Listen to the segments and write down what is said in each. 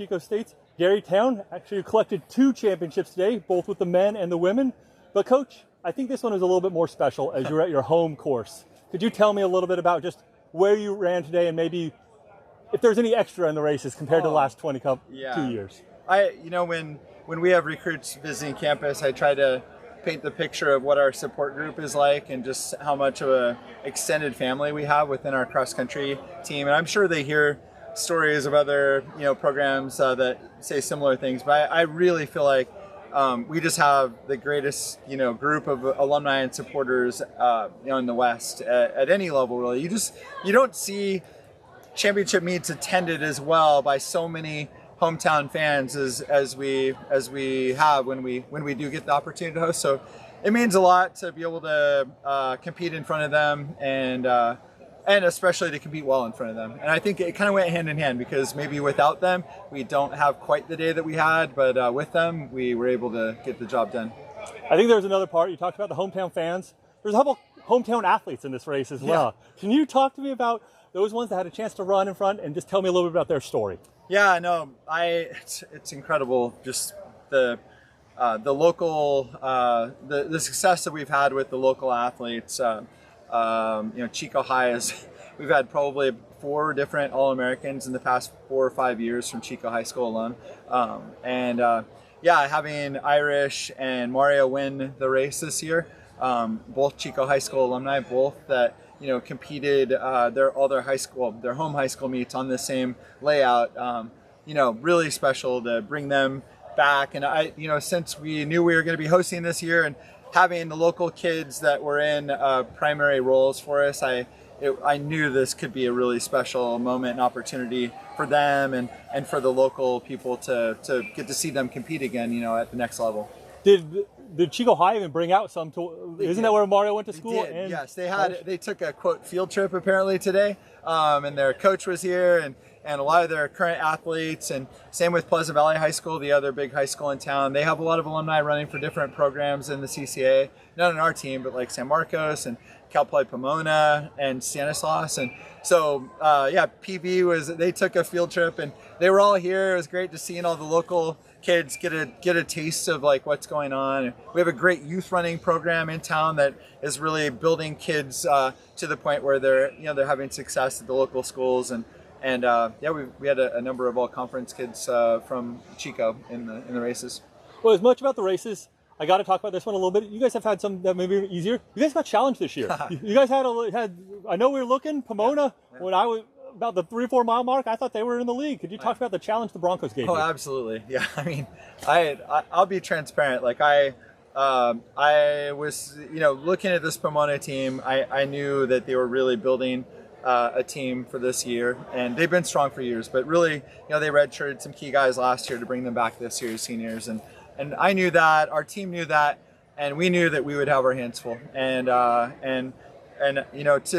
Chico State's Gary Towne. Actually collected 2 championships today, both with the men and the women. But Coach, I think this one is a little bit more special as you're at your home course. Could you tell me a little bit about just where you ran today and maybe if there's any extra in the races compared to the last 2 years? When we have recruits visiting campus, I try to paint the picture of what our support group is like and just how much of a extended family we have within our cross country team. And I'm sure they hear stories of other programs that say similar things, but I really feel like we just have the greatest group of alumni and supporters in the West at any level. Really, you don't see championship meets attended as well by so many hometown fans as we have when we do get the opportunity to host. So it means a lot to be able to compete in front of them and especially to compete well in front of them. And I think it kind of went hand in hand because maybe without them we don't have quite the day that we had, but with them we were able to get the job done. I think there's another part. You talked about the hometown fans. There's a couple hometown athletes in this race as well. Yeah. Can you talk to me about those ones that had a chance to run in front and just tell me a little bit about their story? Yeah, no, it's incredible. Just the local, the success that we've had with the local athletes. Chico High we've had probably 4 different All-Americans in the past 4 or 5 years from Chico High School alone. Having Irish and Mario win the race this year, both Chico High School alumni, both that competed their home high school meets on the same layout. Really special to bring them back. And since we knew we were going to be hosting this year and having the local kids that were in primary roles for us, I knew this could be a really special moment and opportunity for them and for the local people to get to see them compete again, at the next level. Did Chico High even bring out some? Isn't that where Mario went to school? They did. Yes, they took a quote field trip apparently today, and their coach was here and a lot of their current athletes, and same with Pleasant Valley High School, the other big high school in town. They have a lot of alumni running for different programs in the CCAA, not on our team, but like San Marcos and Cal Poly Pomona and Stanislaus. And so, PV they took a field trip and they were all here. It was great to see all the local kids get a taste of like what's going on. We have a great youth running program in town that is really building kids to the point where they're having success at the local schools. We had a number of all conference kids from Chico in the races. Well, as much about the races, I got to talk about this one a little bit. You guys have had some that maybe easier. You guys got challenged this year. You guys had I know we were looking Pomona when I was about the 3 or 4 mile mark. I thought they were in the league. Could you talk about the challenge the Broncos gave you? Oh, absolutely. Yeah. I mean, I'll be transparent. Like I was, looking at this Pomona team. I knew that they were really building a team for this year, and they've been strong for years. But really, they redshirted some key guys last year to bring them back this year as seniors, and I knew that, our team knew that, and we knew that we would have our hands full, and to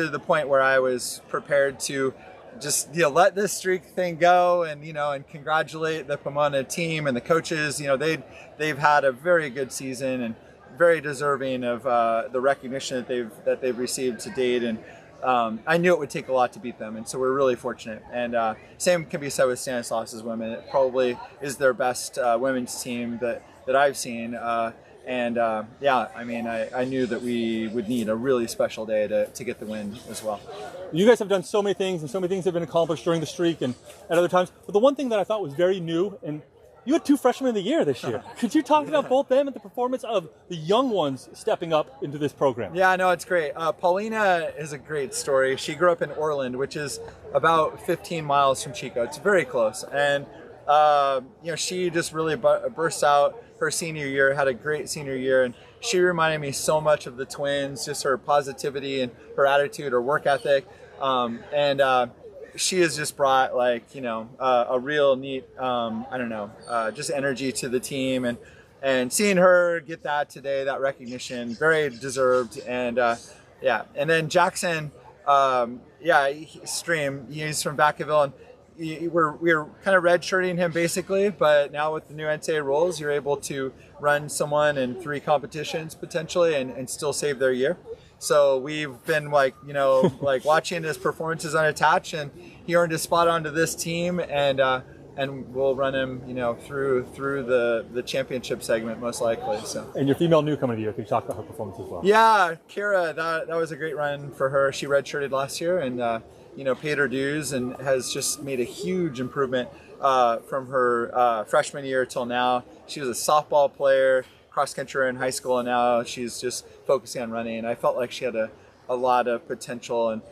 the point where I was prepared to just let this streak thing go, and congratulate the Pomona team and the coaches. They've had a very good season and very deserving of the recognition that they've received to date, and I knew it would take a lot to beat them, and so we're really fortunate. And same can be said with Stanislaus's women. It probably is their best women's team that I've seen. I knew that we would need a really special day to get the win as well. You guys have done so many things, and so many things have been accomplished during the streak and at other times. But the one thing that I thought was very new, and you had 2 freshmen of the year this year. Could you talk about both them and the performance of the young ones stepping up into this program? Yeah, no, it's great. Paulina is a great story. She grew up in Orland, which is about 15 miles from Chico. It's very close. And, she just really burst out her senior year, had a great senior year. And she reminded me so much of the twins, just her positivity and her attitude, her work ethic. She has just brought a real neat, just energy to the team, and seeing her get that today, that recognition, very deserved. And then Jackson, Stream, he's from Vacaville, and we're kind of redshirting him basically, but now with the new NCAA rules, you're able to run someone in 3 competitions potentially and still save their year. So we've been watching his performances unattached, and he earned his spot onto this team. And and we'll run him, through the championship segment most likely. So. And your female newcomer of the year, could you talk about her performance as well? Yeah, Kara, that was a great run for her. She redshirted last year and paid her dues and has just made a huge improvement from her freshman year till now. She was a softball player, cross country in high school, and now she's just focusing on running. And I felt like she had a lot of potential, and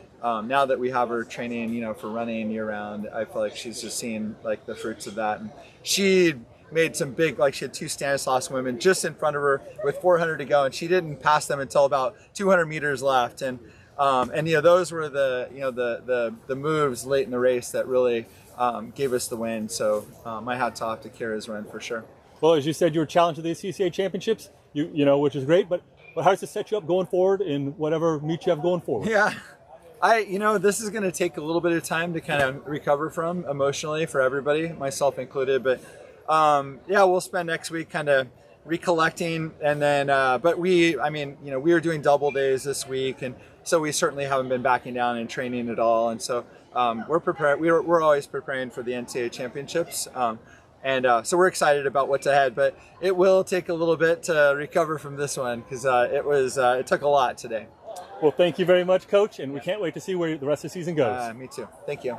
now that we have her training, for running year round, I feel like she's just seeing like the fruits of that. And she made some big, like she had 2 Stanislaus women just in front of her with 400 to go, and she didn't pass them until about 200 meters left. And those were the moves late in the race that really gave us the win. So my hat's off to Kara's run for sure. Well, as you said, you were challenged to the CCAA championships, which is great, but how does it set you up going forward in whatever meet you have going forward? Yeah. This is going to take a little bit of time to kind of recover from emotionally for everybody, myself included. But we'll spend next week kind of recollecting, and then. But we were doing double days this week, and so we certainly haven't been backing down and training at all. And so we're prepared. We're always preparing for the NCAA championships, so we're excited about what's ahead. But it will take a little bit to recover from this one because it took a lot today. Well, thank you very much, Coach, and we can't wait to see where the rest of the season goes. Me too. Thank you.